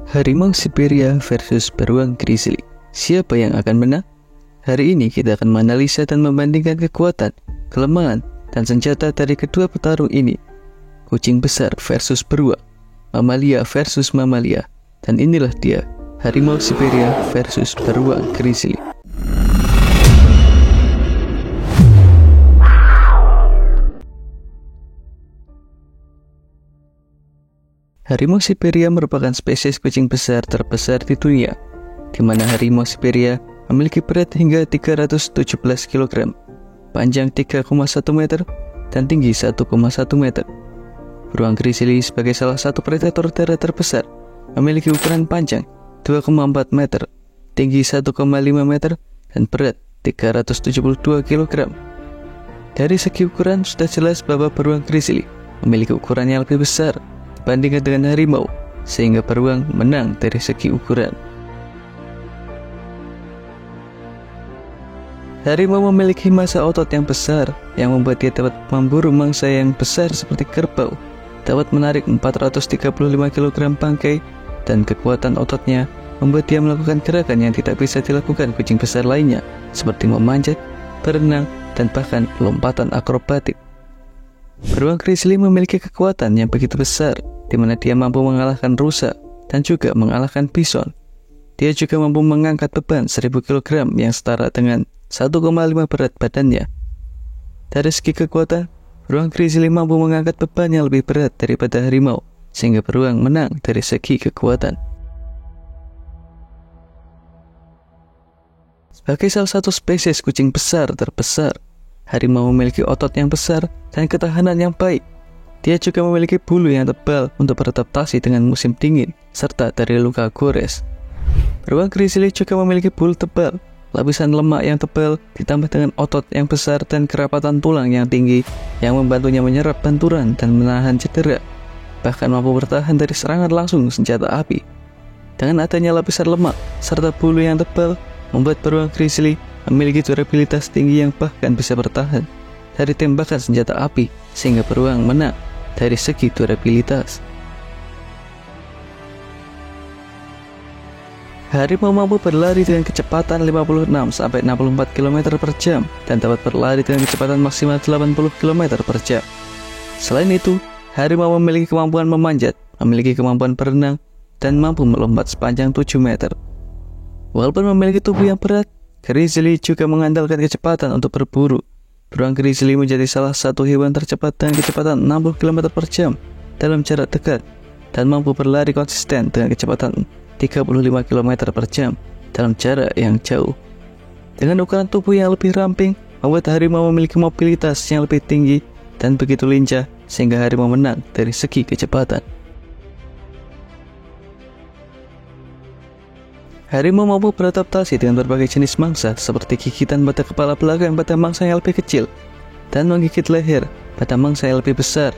Harimau Siberia versus beruang grizzly. Siapa yang akan menang? Hari ini kita akan menganalisa dan membandingkan kekuatan, kelemahan, dan senjata dari kedua petarung ini. Kucing besar versus beruang, mamalia versus mamalia. Dan inilah dia, Harimau Siberia versus beruang grizzly. Harimau Siberia merupakan spesies kucing besar terbesar di dunia, di mana harimau Siberia memiliki berat hingga 317 kg, panjang 3,1 meter, dan tinggi 1,1 meter. Beruang grizzly sebagai salah satu predator darat terbesar memiliki ukuran panjang 2,4 meter, tinggi 1,5 meter, dan berat 372 kg. Dari segi ukuran sudah jelas bahwa beruang grizzly memiliki ukuran yang lebih besar dibandingkan dengan harimau, sehingga beruang menang dari segi ukuran. Harimau memiliki massa otot yang besar yang membuat dia dapat memburu mangsa yang besar seperti kerbau, dapat menarik 435 kg bangkai, dan kekuatan ototnya membuat dia melakukan gerakan yang tidak bisa dilakukan kucing besar lainnya, seperti memanjat, berenang, dan bahkan lompatan akrobatik. Beruang grizzly memiliki kekuatan yang begitu besar, di mana dia mampu mengalahkan rusa dan juga mengalahkan bison. Dia juga mampu mengangkat beban 1000 kg yang setara dengan 1,5 berat badannya. Dari segi kekuatan, beruang grizzly mampu mengangkat beban yang lebih berat daripada harimau, sehingga beruang menang dari segi kekuatan. Sebagai salah satu spesies kucing besar terbesar, harimau memiliki otot yang besar dan ketahanan yang baik. Dia juga memiliki bulu yang tebal untuk beradaptasi dengan musim dingin, serta dari luka gores. Beruang grizzly juga memiliki bulu tebal, lapisan lemak yang tebal, ditambah dengan otot yang besar dan kerapatan tulang yang tinggi, yang membantunya menyerap benturan dan menahan cedera, bahkan mampu bertahan dari serangan langsung senjata api. Dengan adanya lapisan lemak serta bulu yang tebal, membuat beruang grizzly memiliki durabilitas tinggi yang bahkan bisa bertahan dari tembakan senjata api, sehingga beruang menang dari segi durabilitas. Harimau mampu berlari dengan kecepatan 56-64 km per jam dan dapat berlari dengan kecepatan maksimal 80 km per jam. Selain itu, harimau memiliki kemampuan memanjat, memiliki kemampuan berenang, dan mampu melompat sepanjang 7 meter. Walaupun memiliki tubuh yang berat, grizzly juga mengandalkan kecepatan untuk berburu. Beruang grizzly menjadi salah satu hewan tercepat dengan kecepatan 60 km per jam dalam jarak dekat, dan mampu berlari konsisten dengan kecepatan 35 km per jam dalam jarak yang jauh. Dengan ukuran tubuh yang lebih ramping, membuat harimau memiliki mobilitas yang lebih tinggi dan begitu lincah, sehingga harimau menang dari segi kecepatan. Harimau mampu beradaptasi dengan berbagai jenis mangsa, seperti gigitan pada kepala belakang pada mangsa yang lebih kecil, dan menggigit leher pada mangsa yang lebih besar,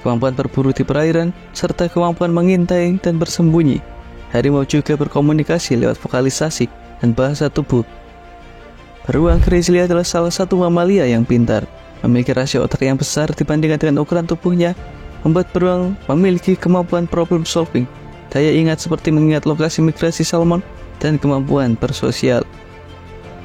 kemampuan berburu di perairan, serta kemampuan mengintai dan bersembunyi. Harimau juga berkomunikasi lewat vokalisasi dan bahasa tubuh. Beruang grizzly adalah salah satu mamalia yang pintar, memiliki rasio otak yang besar dibandingkan dengan ukuran tubuhnya, membuat beruang memiliki kemampuan problem solving, daya ingat seperti mengingat lokasi migrasi salmon, dan kemampuan bersosial.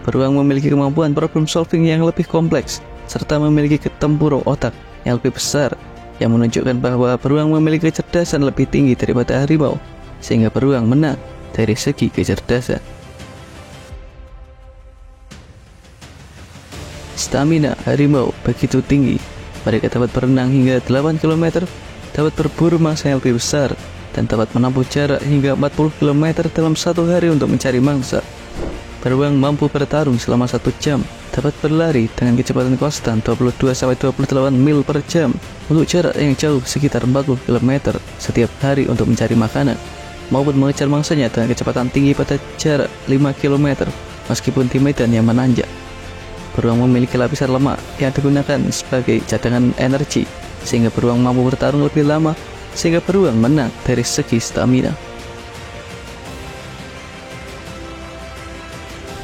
Beruang memiliki kemampuan problem solving yang lebih kompleks, serta memiliki tempurung otak yang lebih besar, yang menunjukkan bahwa beruang memiliki kecerdasan lebih tinggi daripada harimau, sehingga beruang menang dari segi kecerdasan. Stamina harimau begitu tinggi, mereka dapat berenang hingga 8 km, dapat berburu mangsa yang lebih besar, dan dapat menempuh jarak hingga 40 km dalam satu hari untuk mencari mangsa. Beruang mampu bertarung selama 1 jam, dapat berlari dengan kecepatan konstan 22-28 mil per jam untuk jarak yang jauh sekitar 40 km setiap hari untuk mencari makanan, maupun mengejar mangsanya dengan kecepatan tinggi pada jarak 5 km meskipun di medan yang menanjak. Beruang memiliki lapisan lemak yang digunakan sebagai cadangan energi, sehingga beruang mampu bertarung lebih lama, sehingga beruang menang dari segi stamina.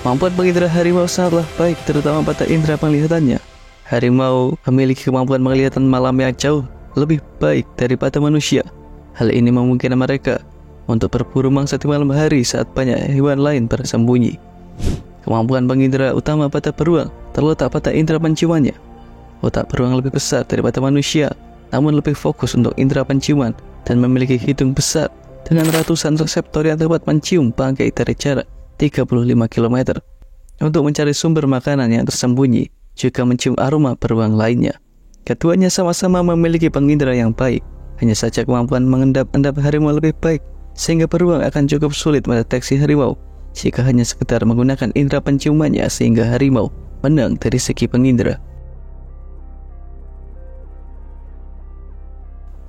Kemampuan pengindra harimau sangatlah baik, terutama pada indera penglihatannya. Harimau memiliki kemampuan penglihatan malam yang jauh lebih baik daripada manusia. Hal ini memungkinkan mereka untuk berburu mangsa di malam hari saat banyak hewan lain bersembunyi. Kemampuan pengindra utama pada beruang terletak pada indera penciumannya. Otak beruang lebih besar daripada manusia, namun lebih fokus untuk indera penciuman dan memiliki hidung besar dengan ratusan reseptor yang dapat mencium bangkai dari jarak 35 km untuk mencari sumber makanan yang tersembunyi, juga mencium aroma beruang lainnya. Keduanya sama-sama memiliki pengindra yang baik, hanya saja kemampuan mengendap-endap harimau lebih baik, sehingga beruang akan cukup sulit mendeteksi harimau jika hanya sekedar menggunakan indera penciumannya, sehingga harimau menang dari segi pengindra.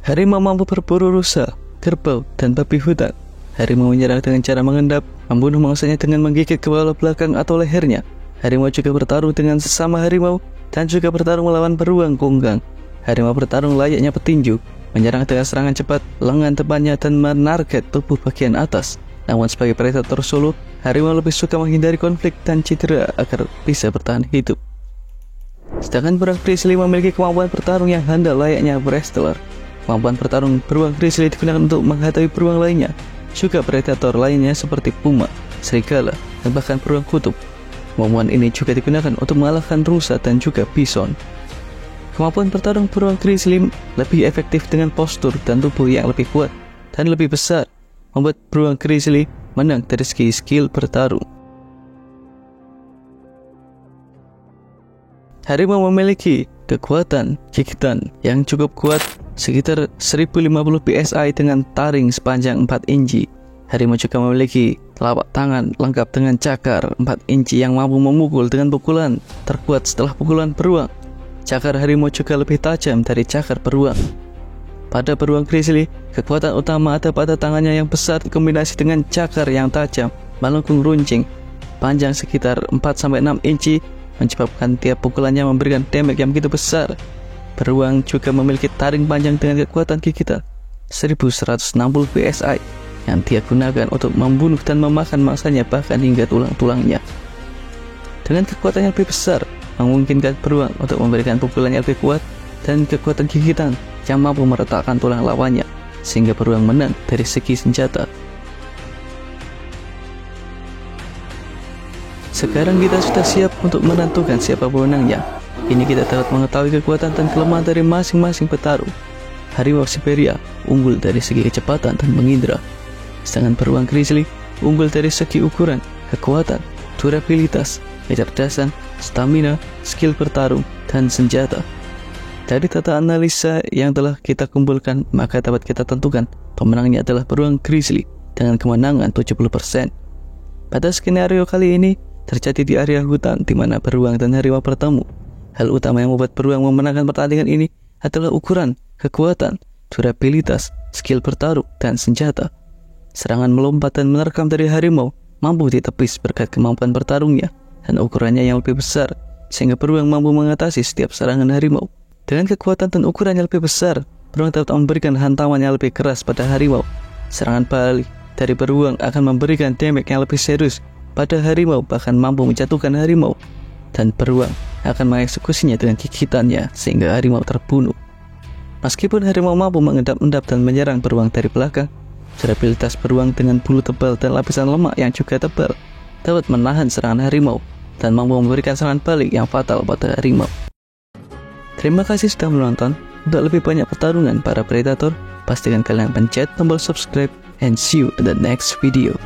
Harimau mampu berburu rusa, kerbau, dan babi hutan. Harimau menyerang dengan cara mengendap, membunuh mangsanya dengan menggigit kepala belakang atau lehernya. Harimau juga bertarung dengan sesama harimau dan juga bertarung melawan beruang kunggang. Harimau bertarung layaknya petinju, menyerang dengan serangan cepat, lengan depannya, dan menarget tubuh bagian atas. Namun sebagai predator solo, harimau lebih suka menghindari konflik dan cedera agar bisa bertahan hidup. Sedangkan beruang grizzly memiliki kemampuan bertarung yang handal layaknya wrestler. Kemampuan bertarung beruang grizzly digunakan untuk menghadapi beruang lainnya, juga predator lainnya seperti puma, serigala, dan bahkan beruang kutub. Kemampuan ini juga digunakan untuk mengalahkan rusa dan juga bison. Kemampuan bertarung beruang grizzly lebih efektif dengan postur dan tubuh yang lebih kuat dan lebih besar, membuat beruang grizzly menang dari segi skill bertarung. Harimau memiliki kekuatan gigitan yang cukup kuat, sekitar 1050 psi dengan taring sepanjang 4 inci. Harimau juga memiliki telapak tangan lengkap dengan cakar 4 inci yang mampu memukul dengan pukulan terkuat setelah pukulan beruang. Cakar harimau juga lebih tajam dari cakar beruang. Pada beruang grizzly, kekuatan utama ada pada tangannya yang besar dikombinasi dengan cakar yang tajam, melengkung runcing, panjang sekitar 4-6 inci, menyebabkan tiap pukulannya memberikan damage yang begitu besar. Beruang juga memiliki taring panjang dengan kekuatan gigitan 1160 psi yang dia gunakan untuk membunuh dan memakan mangsanya bahkan hingga tulang-tulangnya. Dengan kekuatan yang lebih besar, memungkinkan beruang untuk memberikan pukulan yang lebih kuat dan kekuatan gigitan yang mampu meretakkan tulang lawannya, sehingga beruang menang dari segi senjata. Sekarang kita sudah siap untuk menentukan siapa pemenangnya. Ini kita dapat mengetahui kekuatan dan kelemahan dari masing-masing petarung. Harimau Siberia unggul dari segi kecepatan dan mengindra, sedangkan beruang grizzly unggul dari segi ukuran, kekuatan, durabilitas, kecerdasan, stamina, skill bertarung, dan senjata. Dari data analisa yang telah kita kumpulkan, maka dapat kita tentukan pemenangnya adalah beruang grizzly dengan kemenangan 70%. Pada skenario kali ini terjadi di area hutan di mana beruang dan harimau bertemu. Hal utama yang membuat beruang memenangkan pertandingan ini adalah ukuran, kekuatan, durabilitas, skill bertarung, dan senjata. Serangan melompat dan menerkam dari harimau mampu ditepis berkat kemampuan bertarungnya dan ukurannya yang lebih besar, sehingga beruang mampu mengatasi setiap serangan harimau. Dengan kekuatan dan ukuran yang lebih besar, beruang dapat memberikan hantaman yang lebih keras pada harimau. Serangan balik dari beruang akan memberikan damage yang lebih serius pada harimau, bahkan mampu menjatuhkan harimau, dan beruang akan mengeksekusinya dengan gigitannya sehingga harimau terbunuh. Meskipun harimau mampu mengendap-endap dan menyerang beruang dari belakang, durabilitas beruang dengan bulu tebal dan lapisan lemak yang juga tebal dapat menahan serangan harimau dan mampu memberikan serangan balik yang fatal pada harimau. Terima kasih sudah menonton. Untuk lebih banyak pertarungan para predator, pastikan kalian pencet tombol subscribe and see you in the next video.